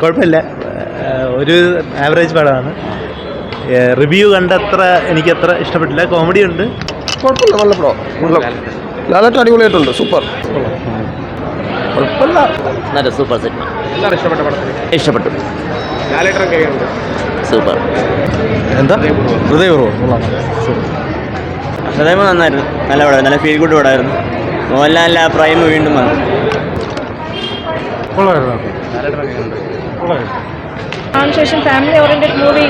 കുഴപ്പമില്ല, ഒരു ആവറേജ് പടമാണ്. റിവ്യൂ കണ്ടത്ര എനിക്കത്ര ഇഷ്ടപ്പെട്ടില്ല. കോമഡി ഉണ്ട്, കുഴപ്പമില്ല, നല്ല പടം. ലാലേട്ടൻ അടിപൊളിയായിട്ടുണ്ട്, സൂപ്പർ. കുഴപ്പമില്ല, നല്ല സൂപ്പർ സിനിമ. എല്ലാവരും ഇഷ്ടപ്പെട്ട പടത്തിന് ഇഷ്ടപ്പെട്ടു. ലാലേട്ടനൊക്കെ എങ്ങനെയുണ്ട്? സൂപ്പർ. എന്താ ഹൃദയപൂർവ്വം ഹൃദയം നന്നായിരുന്നു, നല്ല പടമായിരുന്നു, നല്ല ഫീൽ ഗുഡ് പടമായിരുന്നു. മോഹൻലാലിൻ്റെ ആ പ്രൈം വീണ്ടും വന്നു. അതിനുശേഷം ഫാമിലി ഓറിയൻറ്റഡ് മൂവി,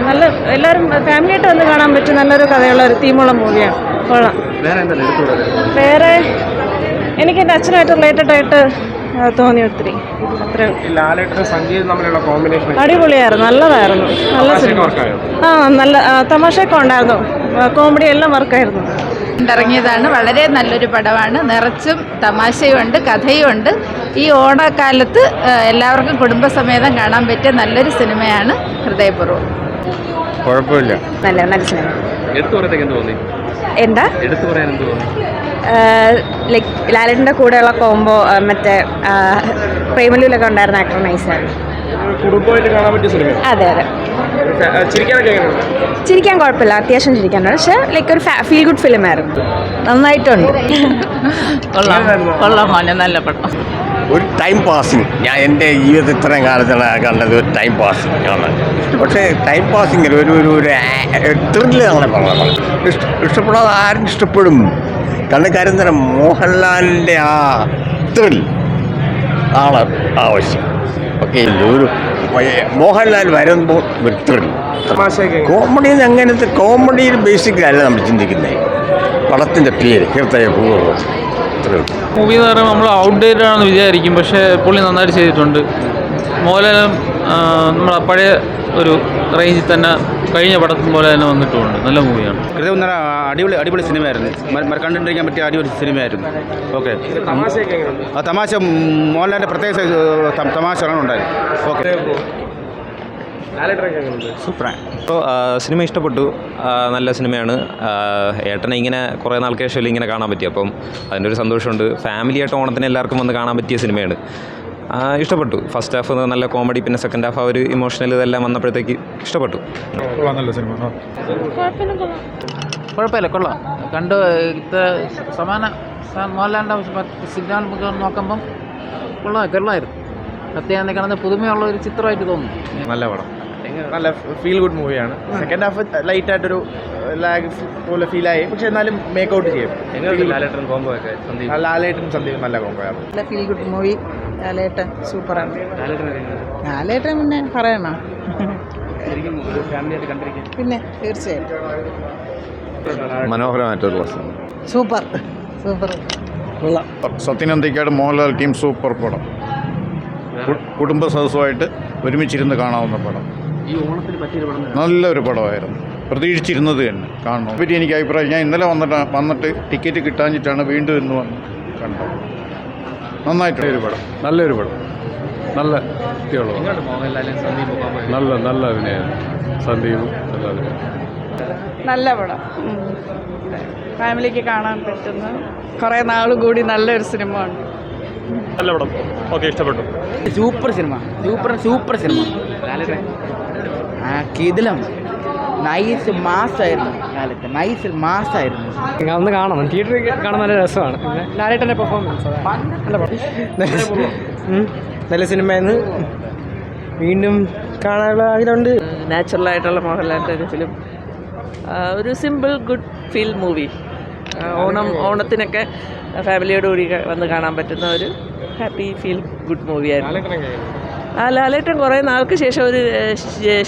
നല്ല എല്ലാവരും ഫാമിലിയായിട്ട് വന്ന് കാണാൻ പറ്റും, നല്ലൊരു കഥയുള്ള ഒരു തീമുള്ള മൂവിയാണ്. കൊള്ളാം. വേറെ എനിക്ക് എൻ്റെ അച്ഛനായിട്ട് റിലേറ്റഡ് ആയിട്ട് തോന്നി ഒത്തിരി. അത്ര അടിപൊളിയായിരുന്നു, നല്ലതായിരുന്നു, നല്ല സിനിമ. നല്ല തമാശയൊക്കെ ഉണ്ടായിരുന്നു, കോമഡി എല്ലാം വർക്കായിരുന്നു. ഇറങ്ങിയതാണ്. വളരെ നല്ലൊരു പടമാണ്. നിറച്ചും തമാശയുണ്ട്, കഥയുമുണ്ട്. ഈ ഓണക്കാലത്ത് എല്ലാവർക്കും കുടുംബസമേതം കാണാൻ പറ്റിയ നല്ലൊരു സിനിമയാണ് ഹൃദയപൂർവ്വം. കുഴപ്പമില്ല, നല്ല സിനിമ. എന്താ ലൈക്ക് ലാലേട്ടൻ്റെ കൂടെയുള്ള കോംബോ, മറ്റേ പ്രേമലൂലൊക്കെ ഉണ്ടായിരുന്ന ആക്ടർ നൈസായിരുന്നു. കുടുംബമായിട്ട് കാണാൻ പറ്റിയ സിനിമ. അതെ. ചിരിക്കാൻ കുഴപ്പമില്ല, അത്യാവശ്യം ചിരിക്കാനുണ്ട്. പക്ഷേ ലൈക്ക് ഒരു ഫീൽ ഗുഡ് ഫിലിം ആയിരുന്നു. നന്നായിട്ടുണ്ട്. നല്ല പടം. ഒരു ടൈം പാസിങ്. ഞാൻ എൻ്റെ ജീവിതത്തിൽ ഇത്രയും കാലത്താണ് കണ്ടത് ഒരു ടൈം പാസിങ് ആണ്. പക്ഷേ ടൈം പാസിങ് ഒരു ത്രില്ല് അങ്ങനെ പറഞ്ഞത് ഇഷ്ടപ്പെടാതെ ആരും ഇഷ്ടപ്പെടും. കാര്യം തന്നെ മോഹൻലാലിൻ്റെ ആ ത്രിൽ ആണ് ആവശ്യം. ഓക്കെ, ഒരു മോഹൻലാൽ വരുമ്പോൾ ഒരു ത്രിൽ. കോമഡി അങ്ങനത്തെ കോമഡിയിൽ ബേസിക്കല്ല നമ്മൾ ചിന്തിക്കുന്നത്. പടത്തിൻ്റെ പേര് ഹൃദയപൂർവ്വം. മൂവി എന്ന് പറയുമ്പോൾ നമ്മൾ ഔട്ട്ഡേറ്റഡ് ആണെന്ന് വിചാരിക്കും, പക്ഷേ പുള്ളി നന്നായിട്ട് ചെയ്തിട്ടുണ്ട്. മോഹൻലാലും നമ്മളെ പഴയ ഒരു റേഞ്ചിൽ തന്നെ കഴിഞ്ഞ പടത്തും പോലെ തന്നെ വന്നിട്ടുമുണ്ട്. നല്ല മൂവിയാണ്. ഹൃദയം എന്ന് പറഞ്ഞാൽ അടിപൊളി സിനിമയായിരുന്നു, കണ്ടിരിക്കാൻ പറ്റിയ അടിപൊളി സിനിമയായിരുന്നു. ഓക്കെ, ആ തമാശ മോഹൻലാലിൻ്റെ പ്രത്യേക തമാശകളാണ് ഉണ്ടായത്. ഓക്കെ, സൂപ്പറാണ്. അപ്പോൾ സിനിമ ഇഷ്ടപ്പെട്ടു, നല്ല സിനിമയാണ്. ഏട്ടനെ ഇങ്ങനെ കുറേ നാൾക്ക് ശേഷം ഇങ്ങനെ കാണാൻ പറ്റി, അപ്പം അതിൻ്റെ ഒരു സന്തോഷമുണ്ട്. ഫാമിലിയായിട്ട് ഓണത്തിന് എല്ലാവർക്കും വന്ന് കാണാൻ പറ്റിയ സിനിമയാണ്. ഇഷ്ടപ്പെട്ടു. ഫസ്റ്റ് ഹാഫ് നല്ല കോമഡി, പിന്നെ സെക്കൻഡ് ഹാഫ് ആ ഒരു ഇമോഷണൽ ഇതെല്ലാം വന്നപ്പോഴത്തേക്ക് ഇഷ്ടപ്പെട്ടു. നല്ല സിനിമ. കുഴപ്പമില്ല, കൊള്ളാം. കണ്ട് സമാന മോഹൻലാലിൻ്റെ സിഗ്നൽ നോക്കുമ്പം കൊള്ളായിരുന്നു. സത്യം കാണുന്ന പുതുമയുള്ള ഒരു ചിത്രമായിട്ട് തോന്നുന്നു. നല്ല പടം, നല്ല ഫീൽ ഗുഡ് മൂവിയാണ്. സെക്കൻഡ് ഹാഫ് ലൈറ്റായിട്ടൊരു ലാഗ് പോലെ ഫീലായി, പക്ഷെ എന്നാലും മേക്ക് ഔട്ട് ചെയ്യും. ലാലേട്ടൻ സന്ദീപ് നല്ല കോമ്പോയാണ്. നല്ല ഫീൽ ഗുഡ് മൂവി. ലാലേട്ടൻ സൂപ്പറാണ്. ലാലേട്ടൻ പിന്നെ പറയണോ? പിന്നെ തീർച്ചയായിട്ടും മനോഹരമായിട്ടുള്ള super. Sathyan Anthikad Mohanlal team super പടം. കുടുംബ സദസ്സുമായിട്ട് ഒരുമിച്ചിരുന്ന് കാണാവുന്ന പടം. നല്ലൊരു പടമായിരുന്നു, പ്രതീക്ഷിച്ചിരുന്നത് തന്നെ കാണണം. പറ്റി എനിക്ക് അഭിപ്രായം, ഞാൻ ഇന്നലെ വന്നിട്ട് ടിക്കറ്റ് കിട്ടാഞ്ഞിട്ടാണ് വീണ്ടും ഇന്ന് വന്ന് കണ്ടത്. നന്നായിട്ടൊരു പടം, നല്ലൊരു പടം, നല്ല നല്ല അഭിനയം. സന്ദീപും നല്ല പടം, ഫാമിലിക്ക് കാണാൻ പറ്റുന്ന കുറേ നാൾ കൂടി നല്ലൊരു സിനിമ ഉണ്ട്. നല്ല പടം. ഓക്കെ, ഇഷ്ടപ്പെട്ടു. Super cinema. കിടിലം. നൈസ് മാസായിരുന്നു. ഒന്ന് കാണണം, തിയേറ്ററിൽ കാണാൻ നല്ല രസമാണ്. പിന്നെ ലാലേട്ടൻ്റെ പെർഫോമൻസ് നല്ല പടം, നല്ല സിനിമയെന്ന് വീണ്ടും കാണാനുള്ള ആഗ്രഹമുണ്ട്. നാച്ചുറലായിട്ടുള്ള മോഹൻലാലിൻ്റെ ഒരു ഫിലിം, ഒരു സിമ്പിൾ ഗുഡ് ഫീൽ മൂവി. ഓണത്തിനൊക്കെ ഫാമിലിയോട് കൂടി വന്ന് കാണാൻ പറ്റുന്ന ഒരു ഹാപ്പി ഫീൽ ഗുഡ് മൂവിയായിരുന്നു. ലാലേട്ടൻ കുറേ നാൾക്ക് ശേഷം ഒരു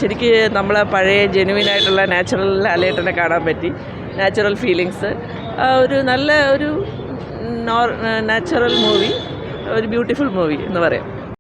ശരിക്ക് നമ്മളെ പഴയ ജെനുവിനായിട്ടുള്ള നാച്ചുറൽ ലാലേട്ടനെ കാണാൻ പറ്റി. നാച്ചുറൽ ഫീലിങ്സ്, ഒരു നല്ല ഒരു നാച്ചുറൽ മൂവി, ഒരു ബ്യൂട്ടിഫുൾ മൂവി എന്ന് പറയാം.